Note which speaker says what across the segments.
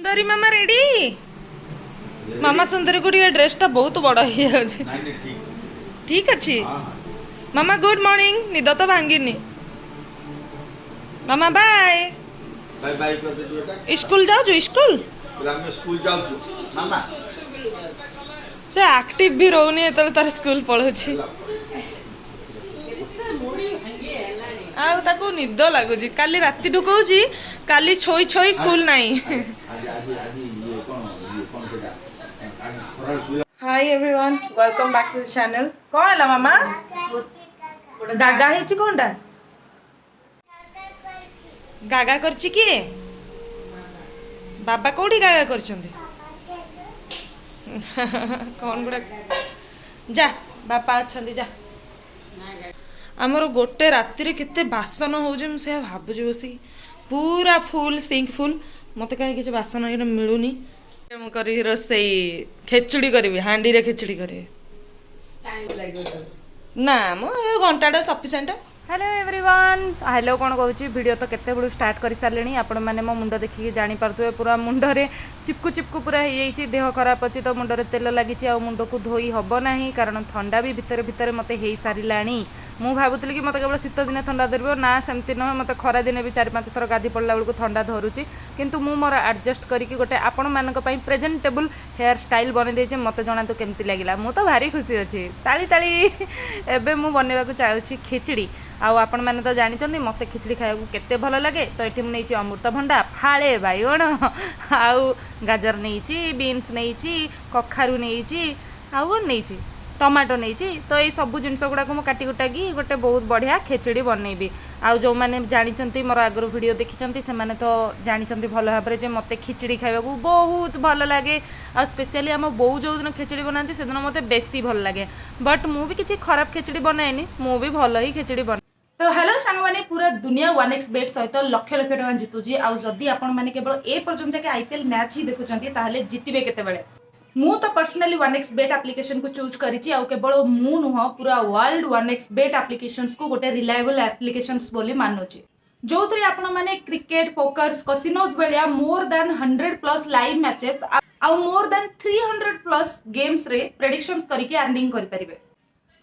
Speaker 1: सुंदरी मामा ready मामा सुंदरी को ड्रेसटा बहुत बड़ हो ठीक अच्छे मामा गुड मॉर्निंग निद तो भांगिनी मामा बाय
Speaker 2: बाय बाय कर दे बेटा
Speaker 1: स्कूल जाऊ स्कूल
Speaker 2: मैं स्कूल जाऊ मामा
Speaker 1: से एक्टिव भी रोनी तो तार स्कूल पढ़ुची आउ ताको निद लगुच काली राति ठू कहूँ काली छोई छोई स्कूल नहीं hi everyone welcome back to the channel कौन है मामा गागा है कौनटा गागा करची किए बाबा कौटी गागा करछंदी कौन गुड़ा जा बापा अच्छा जा आमर गोटे राति केते बासन होजे मुझे भावुँ बस पूरा फुल सिंक फुल मत कहीं किसी बासन मिलूनी मु करी रोसई खेचुड़ी करी हांडी रे खेचुड़ी करी ना मो घंटाटा सफिसीयंट हेलो एवरीवन हेलो कौन कहूँ वीडियो तो केते बड़ू स्टार्ट कर सारे आपण मैंने मो मुंड देखिए जानीपे पूरा मुंडरे चिपकू चिपकू पूरा हो देह खराब अच्छी तो मुंडरे तेल लगी आ मुंड को धोई हम ना कारण ठंडा भी भितर भितर मत हो सारा मु भावुली कि मत केवल शीत दिन ठंडा धरब ना सेमती नुहे मत खरा दिन भी 4-5 थर गाधी पड़ा बेलू ठंडा धरुची किंतु मु मोर एडजस्ट करके गोटे आपण मानक प्रेजेंटेबल हेयर स्टाइल बन देजे मत जना तो केमती लगिला मु तो भारी खुशी अच्छी ताली ताली एबे मु बनवाक चाहूँगी खिचड़ी आपण मैंने तो जानते मत खिचड़ी खाया केते भल लगे तो ये मुझे अमृतभंडा फाड़े बैगण आउ गाजर नहीं बीन्स नहीं कखारू नहीं आउ नहीं टमाटो नहीं तो ये सब जिनस गुड़ाक मुझे काटिकुटाकी गोटे बहुत बढ़िया खेचड़ी बनईबी आउ जो मैंने जानते मोर आगर वीडियो देखी से मैंने तो जानते भल भाव में मत खिचड़ी खाया बहुत भल लगे आ स्पेशली आम बोऊ जो दिन खिचड़ी बनाती से दिन मत बेसी भल लगे बट मु भी किसी खराब खिचड़ी बनाएनी मु भी भल ही खिचड़ी बना तो हेलो सांग मैंने पूरा दुनिया 1xBet सहित लक्ष लक्ष टका जितुची आउ जदि आपण मैंने केवल ए पर्यंत जाके आईपीएल मैच ही देखुचंती ताहले जितिबे केतेबेले मु तो पर्सनली 1xBet एप्लिकेशन को चूज करिछि आउ केवल मु नुह पूरा वर्ल्ड 1xBet एप्लिकेशंस को गोटे रिलायबल एप्लिकेशंस बोली मानुछि जो थ्री आपण माने क्रिकेट पोकर्स कसिनोज बेलिया मोर देन 100+ लाइव मैचेस आउ मोर देन 300+ गेम्स रे प्रेडिक्शंस करके अर्निंग करि परिबे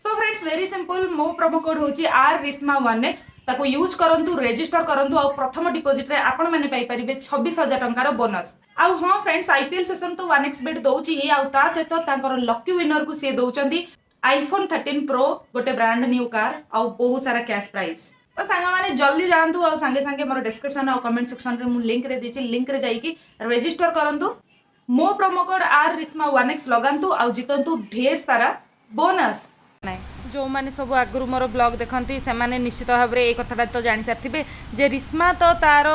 Speaker 1: सो फ्रेंड्स वेरी सिंपल मो प्रोमो कोड होची RISMA1x ताको यूज करंतु रजिस्टर करंतु आ प्रथम डिपॉजिट रे आपण माने पाई परिबे 26,000 टंकार बोनस आउ हां फ्रेंड्स आईपीएल सेशन तो 1xBet दोउची ही आउ ता सहित तांकर लकी विनर को से दोउचंदी आईफोन 13 प्रो गोटे ब्रांड न्यू कार आउ बहुत सारा कैश प्राइज तो सांगा माने जल्दी जानतु आ संगे संगे मोर डिस्क्रिप्शन आ कमेंट सेक्शन रे मु लिंक रे देछि लिंक रे जाई कि रजिस्टर करंतु मो प्रोमो कोड RISMA1x लगांतु आउ जितंतु ढेर सारा बोनस जो मैंने सब आगु मोर ब्लॉग देखती से मैंने निश्चित भाव में एक कथा तो जानी सारे जे रिश्मा तो तार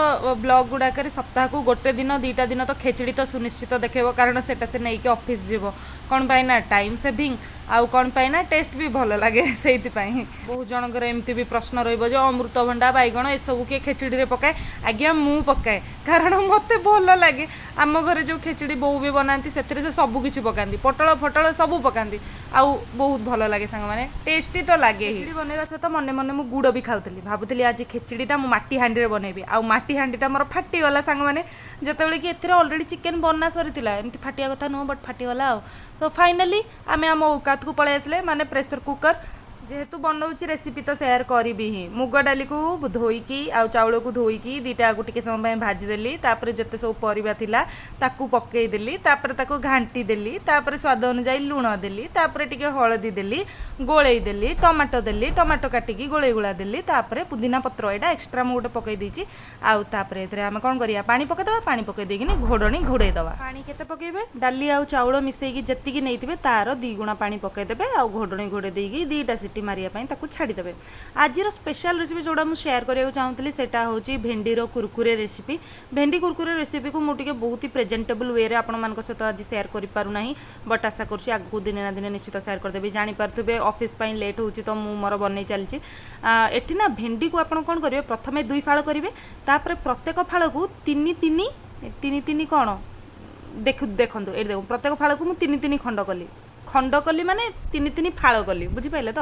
Speaker 1: ब्लॉग गुड़ाक सप्ताह को गोटे दिन 2टा दिन तो खेचड़ी तो सुनिश्चित देखेब कारण से नहीं कि ऑफिस जीव कौन पाई ना टाइम सेविंग आउ कौन पाई ना टेस्ट भी भल लगे से बहुत जनकर एमती भी प्रश्न रही अमृतभंडा बैगण ये सब किए खेचड़ी रे पकाए आज्ञा मु पकाए कारण मत भल लगे आम घर जो खेचड़ी बोऊ भी बनाती से सबकि पकाती पटल फटल सब पकाती आउ बहुत भल लगे सांग मैंने टेस्टी तो लगे खिचड़ी बनवा सहित मन मन मुझे गुड़ भी खाऊली भावुली आज खिचड़ीटा मु माटी हांडी बनैबी आउ माटी हांडीटा मोर फाटीगला सांग मैंने जिते कि एथिरे ऑलरेडी चिकेन बना सरी एमती फाटिया कथा नुह बट फाटीगला तो फाइनाली आम आम औकात को पलि आसले माने प्रेशर कुकर जेहेतु बनाऊँच रेसिपी तो सेयार करी ही मुग डाली को धोईकी आउ चाउल को धोईकी 2टा आगु टिके समय भाजीदेली जिते सब परिबा थिला ताकू पकईदेली ताकू घांटी देली स्वाद अनुसार लुण देली टिके हलदी देली गोलई देली टमाटो काटिकी गोलई गुला देली पुदीना पत्र यहाँ एक्सट्रा मुझे पकई देछि आउ आम कौन करिया पानी पकईदवा पानी पकई देकिनी घोड़नी घोड़ेदवा पानी केते पकईबे डाली आउ चाउल मिसेकी जेतिकी नैथिबे तार 2 गुणा पानी पकईदेबे आउ घोड़नी घोड़े देकी 2टा सीटी मारिया छाड़ीदेवे आज स्पेशल रेसिपी जोड़ा मुझे शेयर करने चाहूँगी सेटा हूँ भेंडीर कुरकुरे रेसिपी भेंडी कुरकुरे रेसिपी को मुझे बहुत ही प्रेजेंटेबल वे रे सहित आज शेयर करना बट आशा करुँच आगू दिन ना दिन निश्चित शेयर करदेवी जानीपे ऑफिस लेट हो तो मुझे मोर बन चलती एठी ना भेंडी को आप कौन करेंगे प्रथम 2 फाड़ करेंगे प्रत्येक फाड़ को 3 कौन देखु ये देखो प्रत्येक फाड़ को मुझे 3 खंड कली खंड कली माने तीन तीन फाड़ कली बुझिपारे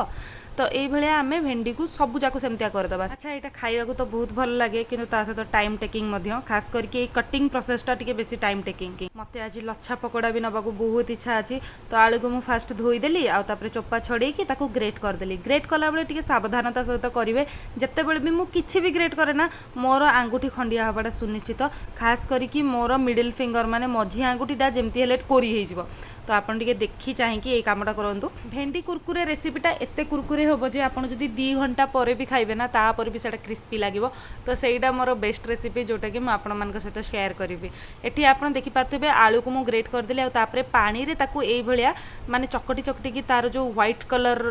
Speaker 1: तो ये आम भेंडी को सबू जाक सेमतिया करदे। अच्छा यहाँ खाइबा तो बहुत भल लगे कि सहित टाइम टेकिंग खास करके कटिंग प्रोसेसटा टी बेसी टाइम टेकिंग मत आज लच्छा पकोड़ा भी नबाक बहुत इच्छा अच्छी तो आलू को मुझे फास्ट धोईदेली आउे चोपा छड़े ग्रेट करदेली। ग्रेट कला बेले टी सावधानता सहित करेंगे जिते बड़े भी मुझे भी ग्रेट करे ना मोर आंगुठी खंडिया हवाटा सुनिश्चित खास करके मोर मिडिल फिंगर माने मझी आंगुठीटा जमती हेले कोरी हो तो आपन टिके देखी चाहिए ये कामटा करूँ। भेंडी कुरकुरे रेसिपीटा एते कुरकुरे हम जे आप 2 घंटा पर भी खाइबे ना तापर भी सेटा क्रिस्पी लगे तो सहीटा मोर बेस्ट रेसिपी जोटा कि मुझे सहित शेयर करी। एटी आप देखिपे आलू को मुझे ग्रेट करदेली आउे पानी रे ताकू ए भलिया माने चकटी चकटी की तार जो व्हाइट कलर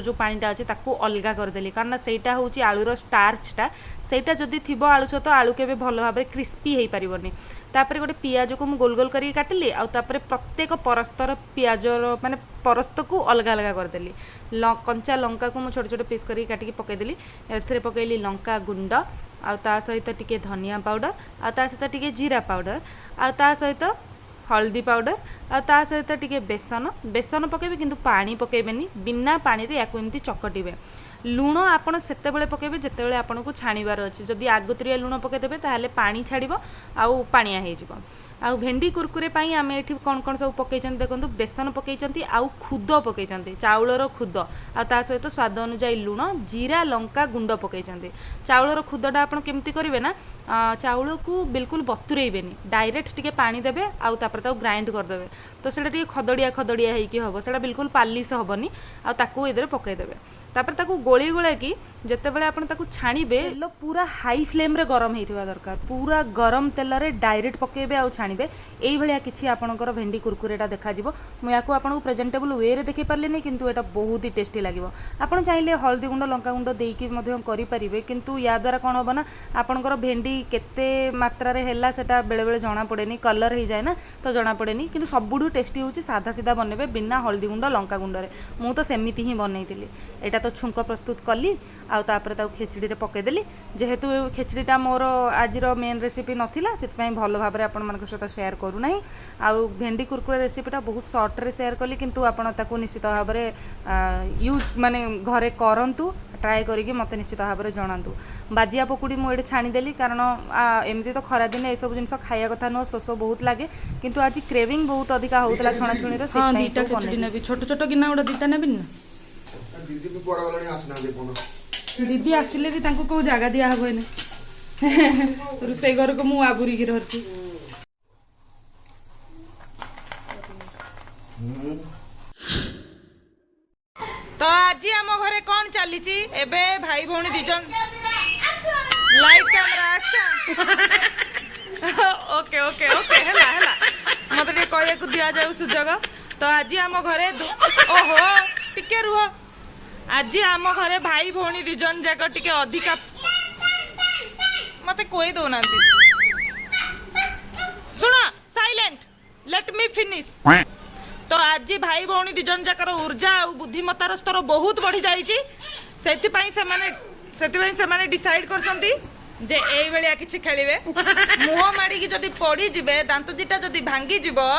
Speaker 1: जो पानीटा अच्छे ताकू अलगा करदेली कारण सेटा हूँ आलूर स्टार्चटा सेटा जदि थी आलू सहित आलू के भल भाव क्रिस्पी हो पारनी। तापर गोटे पियाज को मुझे गोल गोल करके काटिली आउे प्रत्येक परस्तर पियाजर माने परस्त को अलग अलग करदेली। कंचा लंका को मुझे छोटे छोटे पीस करके काटिकी पकईदेली ए पकईली लंका गुंड आ सहित टिके धनिया पाउडर आ सहित टिके जीरा पाउडर आ सहित हल्दी पाउडर आ सहित टिके बेसन बेसन पकेबे किंतु पानी पकेबेनी बिना पानी रे याकू एमती चकटिबे। लुण आपड़ से पकेबे जितेबाला आपन को छाणीबार अच्छे जदि आगुतरिया लुण पकईदेवे ताहले पानी छाड़िबो आउ पानिया हो आउ भेंडी कुरकुरे पाई आम ये कौन कौन सब पकई देखो बेसन पकई आउ खुद पकई चाउलर खुद आ सहित स्वाद अनुजाई लुण जीरा लंका गुंड पकई चाउलर खुदटा आप केमती करेंगे ना चाउल को बिल्कुल बतुरेबेनी डायरेक्ट टिके पानी देवे आउ ग्राइंड करदे तो सेटा खदड़िया खदड़िया होब से बिल्कुल पालिश हेनी आउ ये पकईदेवे तापर ताकू गोली गोला कि जितेबाला आप छाणीबे तेल पूरा हाई फ्लेम रे गरम होता दरकार पूरा गरम तेल रे डायरेक्ट पकेबे आउ छाणीबे एई भलिया किछि आपनकर भेंडी कुरकुरेटा देखा जिवो। मु याकू आपनको प्रेजेंटेबल वे रे देखि पारलिनी किंतु एटा बहुत ही टेस्टी लागिवो। आपन चाहिले हल्दी गुंड लंका गुंड देइकी मध्य करि परिबे किंतु या द्वारा कोन होबो ना आपनकर भेंडी केते मात्रा रे हैला सेटा बेले बेले जणा पड़ेनी कलर हो जाए ना तो जणा पड़ेनी किंतु सबुठु टेस्टी होची सादा सीधा बनेबे बिना हल्दी गुंड लंका गुंड रे। मु तो सेमिति ही बनैतिली एटा तो छुंक प्रस्तुत कली आउ तापर ताऊ खेचड़ी रे पकईदेली जेहेतु खेचड़ीटा मोर आज मेन रेसिपी नथिला से भल भाव में आपण सहित शेयर करूना आउ भेंडी कुरकुरे रेसिपीटा बहुत सर्ट रे शेयर कली किंतु आपण ताकू निश्चित भाव में यूज माने घरे करंतु ट्राए करिके मते निश्चित भाव में जणातु। बाजिया पकुड़ी मुझे छाणीदेली कारण एमती तो खरा दिन ये सब जिन खाया कथा नुह शोष बहुत लगे किंतु आज क्रेविंग बहुत अधिका होता छणाछुणी छोट छोट गिना गोटे दुटा नेबी ना दीदी आसले भी तांको को जगह दिया हबने रोसे घर को मु आबुरी की रहछि। तो आज आम घरे कौन चली एबे भाई भौणी दिजन light camera action okay okay okay हैला हैला मते टे कहया को दिया जाऊ सुजग। तो आज आम घरे ओहो टिके रुह आज आम घरे भाई भौणी दिजन जाक टिके अधिका मते कोई दो ना सुना साइलेंट लेट मी फिनिश। तो आज भाई भौणी दिजन जाकर ऊर्जा और बुद्धिमत्तार स्तर बहुत बढ़ी जाइए से डिसाइड करछंती जे एई बेलिया किछि खेलिबे मुह माड़ी की जदी पड़ी जिबे दांत दिटा जदी भांगी जिवो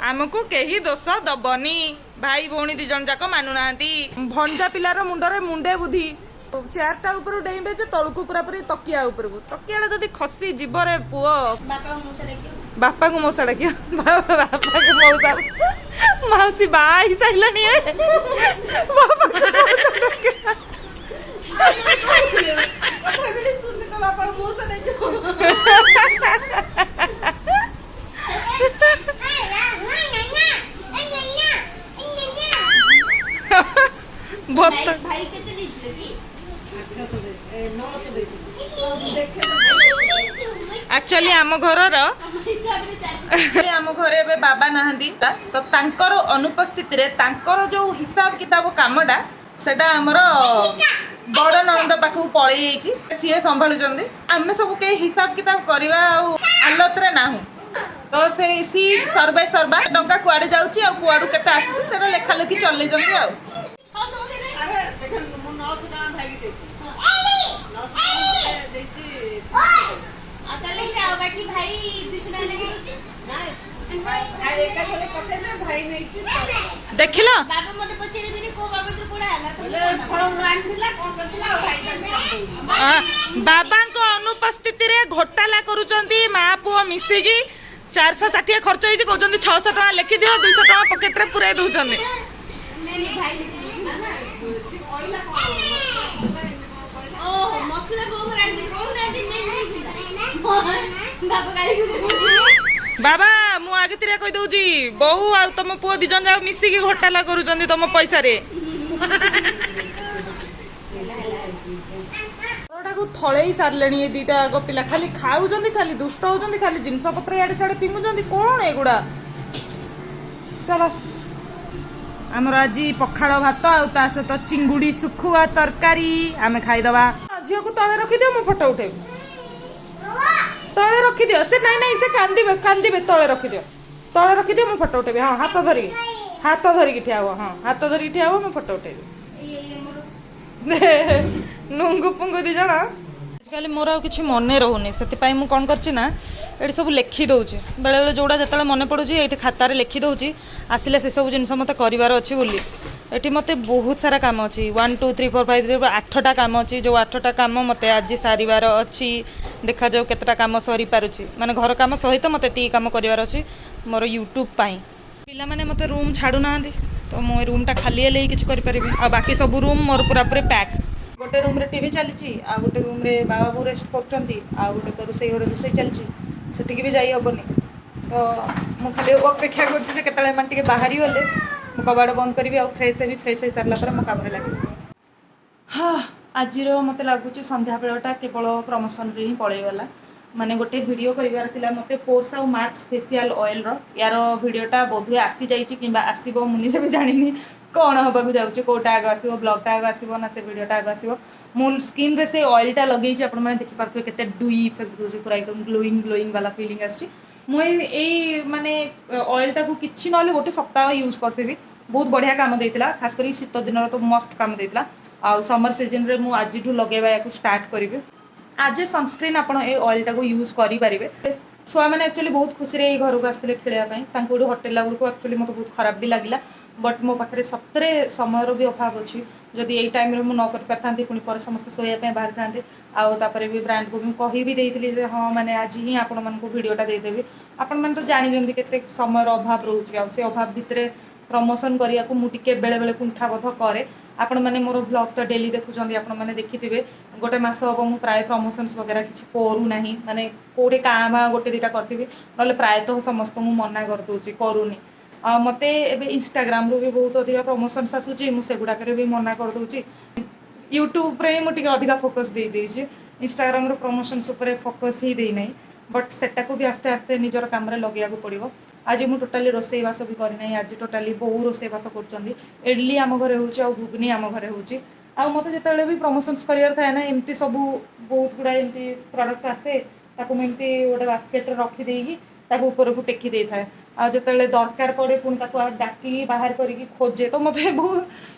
Speaker 1: आमको केही दोष दबनी। भाई भौणी दिजन जाक मानु नांती भंजा पिलार मुंडरे मुंडे बुद्धि चेयरटा ऊपर डेइबे जे तळकु पूरा पूरी तकिया ऊपर तकियाला जदी खसी जीव रे पुओ बापा को मौसा डाकिया बापा को मौसा मौसी बाई साइलनी है बापा को मौसा डाकिया सुन तो बापा को मौसा डाकिया भाई केते दिले की एक्चुअली आम घर आम घरे बे बाबा नहांती तो तांकर अनुपस्थित रे तांकर जो हिसाब किताब कामटा सेटा हमर बड़ नंद पाखु पळै जाइछि सीए संभाळुचंदी आमे सब के हिसाब किताब करबा हालत रे नाहु तो से सी सर्वे सर्वा टंका कुआडे जाउछि आ कुआडू केते आसी सेटा लेखा लेखी चलै जंदी आ अरे देखन मु 900 टाका भागी देछि 900 देछि आ तले क्या बाकी भाई 200 टाका लेके ना ଦେଖିଲ
Speaker 3: ବାବା ମତେ ପଚାରିବେନି କୋଉ ବାବଦରେ କୋଡା ହେଲା
Speaker 1: ବାବାଙ୍କ ଅନୁପସ୍ଥିତିରେ ଘୋଟାଲା କରୁଛନ୍ତି ମା ପୁଅ ମିଶିକି 460 ଖର୍ଚ୍ଚ ହେଇଛି କହୁଛନ୍ତି 600 ଟଙ୍କା ଲେଖିଦିଅ 200 ଟଙ୍କା ପକେଟରେ ପୁରେଇ ଦଉଛନ୍ତି।
Speaker 3: ଓହୋ ମସଲା କୋଉ ରାନ୍ଧି ବାବା ଗାଳି
Speaker 1: ବାବା ମୁଁ ଆଗତିରେ କହି ଦଉଛି ବୋଉ ଆଉ ତମ ପୁଅ 2 ଜଣ ଯାକ ମିଶିକି ଘୋଟାଲା କରୁଛନ୍ତି ତମ ପଇସାରେ। ଘରଟାକୁ ଥଳେଇ ସାରିଲେଣି ଏ ଦିଟା ଆଗ ପିଲା ଖାଲି ଖାଉଛନ୍ତି ଖାଲି ଦୁଷ୍ଟ ହଉଛନ୍ତି ଖାଲି ଜିନିଷ ପତ୍ର ଇଆଡେ ସିଆଡେ ଫିଙ୍ଗୁଛନ୍ତି କଣ ଏଗୁଡା। ଚାଲ ଆମର ଆଜି ପଖାଳ ଭାତ ଆଉ ତା ସହିତ ଚିଙ୍ଗୁଡି ଶୁଖୁଆ ତରକାରୀ ଆମେ ଖାଇଦବା। ଝିଅକୁ ତଳେ ରଖିଦିଅ ମୁଁ ଫଟୋ ଉଠେଇବି। ତଳେ ରଖିଦିଅ ସେ ନାଇଁ ସେ କାନ୍ଦିବେ କାନ୍ଦିବେ ତଳେ ରଖିଦିଅ ମୁଁ ଫଟୋ ଉଠେଇବି। ହଁ ହାତ ଧରିକି ଠିଆ ହବ। ହଁ ହାତ ଧରିକି ଠିଆ ହବ ମୁଁ ଫଟୋ ଉଠେଇବି। ନୁଙ୍ଗୁ ପୁଙ୍ଗୁ 2 ଜଣ। ଆଜିକାଲି ମୋର ଆଉ କିଛି ମନେ ରହୁନି ସେଥିପାଇଁ ମୁଁ କ'ଣ କରିଛି ନା ଏଠି ସବୁ ଲେଖି ଦେଉଛି ବେଳେବେଳେ ଯେଉଁଟା ଯେତେବେଳେ ମନେ ପଡ଼ୁଛି ଏଇଠି ଖାତାରେ ଲେଖି ଦେଉଛି ଆସିଲେ ସେସବୁ ଜିନିଷ ମୋତେ କରିବାର ଅଛି ବୋଲି। ଏଠି ମୋତେ ବହୁତ ସାରା କାମ ଅଛି 1 2 3 4 5 8ଟା କାମ ଅଛି ଯେଉଁ 8ଟା କାମ ମୋତେ ଆଜି ସାରିବାର ଅଛି। ଦେଖାଯାଉ କେତେଟା କାମ ସରିପାରୁଛି ମାନେ ଘର କାମ ସହିତ ମୋତେ ଏତିକି କାମ କରିବାର ଅଛି ମୋର ୟୁଟ୍ୟୁବ୍ ପାଇଁ। ପିଲାମାନେ ମୋତେ ରୁମ୍ ଛାଡ଼ୁନାହାନ୍ତି ତ ମୁଁ ଏ ରୁମ୍ଟା ଖାଲି ହେଲେ ହିଁ କିଛି କରିପାରିବି ଆଉ ବାକି ସବୁ ରୁମ୍ ମୋର ପୁରାପୁରି ପ୍ୟାକ୍। ଗୋଟେ ରୁମ୍ରେ ଟିଭି ଚାଲିଛି ଆଉ ଗୋଟେ ରୁମ୍ରେ ବାବା ବୋଉ ରେଷ୍ଟ କରୁଛନ୍ତି ଆଉ ଗୋଟେ ତ ରୋଷେଇ ଘରେ ରୋଷେଇ ଚାଲିଛି ସେଠିକି ବି ଯାଇ ହେବନି। ତ ମୁଁ ଖାଲି ଅପେକ୍ଷା କରୁଛି ଯେ କେତେବେଳେ ଏମାନେ ଟିକେ ବାହାରି ଗଲେ ମୁଁ କବାଟ ବନ୍ଦ କରିବି ଆଉ ଫ୍ରେଶ୍ ହେଇସାରିଲା ପରେ ମୋ କାମରେ ଲାଗିବି। ହଁ ଆଜିର ମୋତେ ଲାଗୁଛି ସନ୍ଧ୍ୟାବେଳଟା କେବଳ ପ୍ରମୋସନରେ ହିଁ ପଳେଇଗଲା। ମାନେ ଗୋଟେ ଭିଡ଼ିଓ କରିବାର ଥିଲା ମୋତେ ପୋର୍ସ ଆଉ ମାକ୍ସ ଫେସିଆଲ୍ ଅଏଲ୍ର ୟାର ଭିଡ଼ିଓଟା ବୋଧହୁଏ ଆସିଯାଇଛି କିମ୍ବା ଆସିବ ମୁଁ ନିଜେ ବି ଜାଣିନି କ'ଣ ହେବାକୁ ଯାଉଛି କେଉଁଟା ଆଗ ଆସିବ ବ୍ଲଗ୍ଟା ଆଗ ଆସିବ ନା ସେ ଭିଡ଼ିଓଟା ଆଗ ଆସିବ। ମୁଁ ସ୍କିନ୍ରେ ସେ ଅଏଲ୍ଟା ଲଗେଇଛି ଆପଣମାନେ ଦେଖିପାରୁଥିବେ କେତେ ଡୁଇ ଇଫେକ୍ଟ ଦେଉଛି ପୁରା ଏକଦମ ଗ୍ଲୋଇଂ ବାଲା ଫିଲିଂ ଆସୁଛି। ମୁଁ ଏଇ ମାନେ ଅଏଲ୍ଟାକୁ କିଛି ନହେଲେ ଗୋଟେ ସପ୍ତାହ ୟୁଜ୍ କରିଥିବି ବହୁତ ବଢ଼ିଆ କାମ ଦେଇଥିଲା ଖାସ କରି ଶୀତ ଦିନର ତ ମସ୍ତ କାମ ଦେଇଥିଲା। ଆଉ ସମର ସିଜନରେ ମୁଁ ଆଜିଠୁ ଲଗାଇବା ୟାକୁ ଷ୍ଟାର୍ଟ କରିବି। ଆଜ୍ ଏ ସନସ୍କ୍ରିନ୍ ଆପଣ ଏ ଅଏଲ୍ଟାକୁ ୟୁଜ୍ କରିପାରିବେ। ଛୁଆମାନେ ଆକ୍ଚୁଆଲି ବହୁତ ଖୁସିରେ ଏଇ ଘରକୁ ଆସିଥିଲେ ଖେଳିବା ପାଇଁ ତାଙ୍କୁ ଏଠୁ ହଟେଇଲା ବେଳକୁ ଆକ୍ଚୁଆଲି ମୋତେ ବହୁତ ଖରାପ ବି ଲାଗିଲା ବଟ୍ ମୋ ପାଖରେ ସତରେ ସମୟର ବି ଅଭାବ ଅଛି। ଯଦି ଏଇ ଟାଇମ୍ରେ ମୁଁ ନ କରିପାରିଥାନ୍ତି ପୁଣି ପରେ ସମସ୍ତେ ଶୋଇବା ପାଇଁ ବାହାରିଥାନ୍ତି ଆଉ ତାପରେ ବି ବ୍ରାଣ୍ଡକୁ ମୁଁ କହିବି ଦେଇଥିଲି ଯେ ହଁ ମାନେ ଆଜି ହିଁ ଆପଣମାନଙ୍କୁ ଭିଡ଼ିଓଟା ଦେଇଦେବି। ଆପଣମାନେ ତ ଜାଣିଛନ୍ତି କେତେ ସମୟର ଅଭାବ ରହୁଛି ଆଉ ସେ ଅଭାବ ଭିତରେ ପ୍ରମୋସନ୍ କରିବାକୁ ମୁଁ ଟିକେ ବେଳେବେଳେ କୁଣ୍ଠାବୋଧ କରେ। ଆପଣମାନେ ମୋର ବ୍ଲଗ୍ ତ ଡେଲି ଦେଖୁଛନ୍ତି ଆପଣମାନେ ଦେଖିଥିବେ ଗୋଟେ ମାସ ହେବ ମୁଁ ପ୍ରାୟ ପ୍ରମୋସନ୍ସ ବଗେରା କିଛି କରୁନାହିଁ ମାନେ କେଉଁଠି କାଁ ଭାଁ ଗୋଟେ 2ଟା କରିଥିବି ନହେଲେ ପ୍ରାୟତଃ ସମସ୍ତଙ୍କୁ ମନା କରିଦେଉଛି କରୁନି। ଆଉ ମୋତେ ଏବେ ଇନଷ୍ଟାଗ୍ରାମରୁ ବି ବହୁତ ଅଧିକା ପ୍ରମୋସନ୍ସ ଆସୁଛି ମୁଁ ସେଗୁଡ଼ାକରେ ବି ମନା କରିଦେଉଛି। ୟୁଟ୍ୟୁବରେ ହିଁ ମୁଁ ଟିକେ ଅଧିକା ଫୋକସ୍ ଦେଇଦେଇଛି ଇନଷ୍ଟାଗ୍ରାମର ପ୍ରମୋସନ୍ସ ଉପରେ ଫୋକସ୍ ହିଁ ଦେଇନାହିଁ ବଟ୍ ସେଟାକୁ ବି ଆସ୍ତେ ଆସ୍ତେ ନିଜର କାମରେ ଲଗେଇବାକୁ ପଡ଼ିବ। ଆଜି ମୁଁ ଟୋଟାଲି ରୋଷେଇବାସ ବି କରିନାହିଁ ଆଜି ଟୋଟାଲି ବୋଉ ରୋଷେଇବାସ କରୁଛନ୍ତି। ଇଡଲି ଆମ ଘରେ ହେଉଛି ଆଉ ଘୁଗୁନି ଆମ ଘରେ ହେଉଛି। ଆଉ ମୋତେ ଯେତେବେଳେ ବି ପ୍ରମୋସନ୍ସ କରିବାର ଥାଏ ନା ଏମିତି ସବୁ ବହୁତ ଗୁଡ଼ାଏ ଏମିତି ପ୍ରଡ଼କ୍ଟ ଆସେ ତାକୁ ମୁଁ ଏମିତି ଗୋଟେ ବାସ୍କେଟ୍ରେ ରଖିଦେଇକି ତାକୁ ଉପରକୁ ଟେକି ଦେଇଥାଏ ଆଉ ଯେତେବେଳେ ଦରକାର ପଡ଼େ ପୁଣି ତାକୁ ଡାକିକି ବାହାର କରିକି ଖୋଜେ ତ ମୋତେ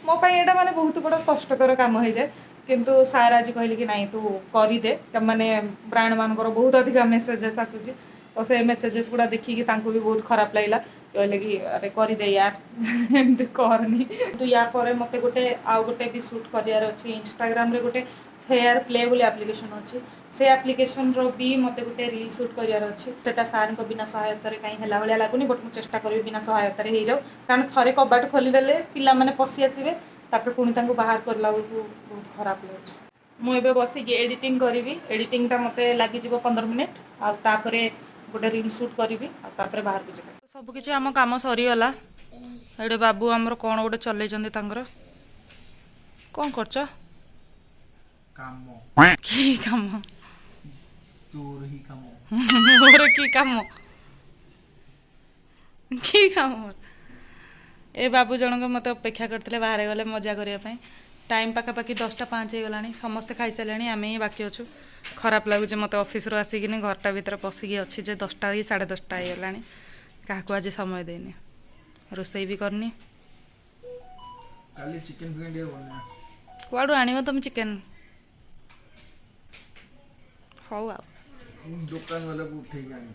Speaker 1: ମୋ ପାଇଁ ଏଇଟା ମାନେ ବହୁତ ବଡ଼ କଷ୍ଟକର କାମ ହେଇଯାଏ। କିନ୍ତୁ ସାର୍ ଆଜି କହିଲେ କି ନାଇଁ ତୁ କରିଦେ ମାନେ ବ୍ରାଣ୍ଡମାନଙ୍କର ବହୁତ ଅଧିକା ମେସେଜେସ୍ ଆସୁଛି ତ ସେ ମେସେଜେସ୍ ଗୁଡ଼ା ଦେଖିକି ତାଙ୍କୁ ବି ବହୁତ ଖରାପ ଲାଗିଲା କହିଲେ କି ଆରେ କରିଦେ ୟାର ଏମିତି କରନି। କିନ୍ତୁ ୟା ପରେ ମୋତେ ଆଉ ଗୋଟେ ବି ସୁଟ୍ କରିବାର ଅଛି ଇନଷ୍ଟାଗ୍ରାମରେ ଗୋଟେ ଫେୟାର ପ୍ଲେ ବୋଲି ଆପ୍ଲିକେସନ୍ ଅଛି ସେ ଆପ୍ଲିକେସନ୍ର ବି ମୋତେ ଗୋଟେ ରିଲ୍ ସୁଟ୍ କରିବାର ଅଛି। ସେଟା ସାର୍ଙ୍କ ବିନା ସହାୟତାରେ କାହିଁ ହେଲା ଭଳିଆ ଲାଗୁନି ବଟ୍ ମୁଁ ଚେଷ୍ଟା କରିବି ବିନା ସହାୟତାରେ ହେଇଯାଉ କାରଣ ଥରେ କବାଟ ଖୋଲିଦେଲେ ପିଲାମାନେ ପଶି ଆସିବେ ତାପରେ ପୁଣି ତାଙ୍କୁ ବାହାର କରିଲା ବେଳକୁ ବହୁତ ଖରାପ ଲାଗୁଛି। ମୁଁ ଏବେ ବସିକି ଏଡ଼ିଟିଂ କରିବି ଏଡ଼ିଟିଂଟା ମୋତେ ଲାଗିଯିବ 15 ମିନିଟ୍ ଆଉ ତାପରେ ଗୋଟେ ରିଲ୍ ସୁଟ୍ କରିବି ଆଉ ତାପରେ ବାହାରକୁ ଯିବି। ସବୁକିଛି ଆମ କାମ ସରିଗଲା। ଏଇଠି ବାବୁ ଆମର କ'ଣ ଗୋଟେ ଚଲେଇଛନ୍ତି ତାଙ୍କର କ'ଣ କରୁଛ
Speaker 2: କାମ
Speaker 1: କି କାମ
Speaker 2: ତୋର ହିଁ କାମ
Speaker 1: ମୋର କି କାମ କି କାମ ଏ ବାବୁ ଜଣକ ମୋତେ ଅପେକ୍ଷା କରିଥିଲେ ବାହାରେ ଗଲେ ମଜା କରିବା ପାଇଁ। ଟାଇମ୍ ପାଖାପାଖି 10ଟା 5 ହେଇଗଲାଣି ସମସ୍ତେ ଖାଇସାରିଲେଣି ଆମେ ହିଁ ବାକି ଅଛୁ। ଖରାପ ଲାଗୁଛି ମୋତେ ଅଫିସରୁ ଆସିକିନି ଘରଟା ଭିତରେ ପଶିକି ଅଛି ଯେ 10ଟା କି 10:30 ହେଇଗଲାଣି କାହାକୁ ଆଜି ସମୟ ଦେଇନି ରୋଷେଇ ବି କରିନି।
Speaker 2: କାଲି ଚିକେନ ଫିକେନ ଟିକେ ବନା
Speaker 1: କୁଆଡ଼ୁ ଆଣିବ ତମେ ଚିକେନ୍? ହଉ ଆଉ
Speaker 2: ଦୋକାନ ବାଲାକୁ ଉଠେଇକି ଆଣି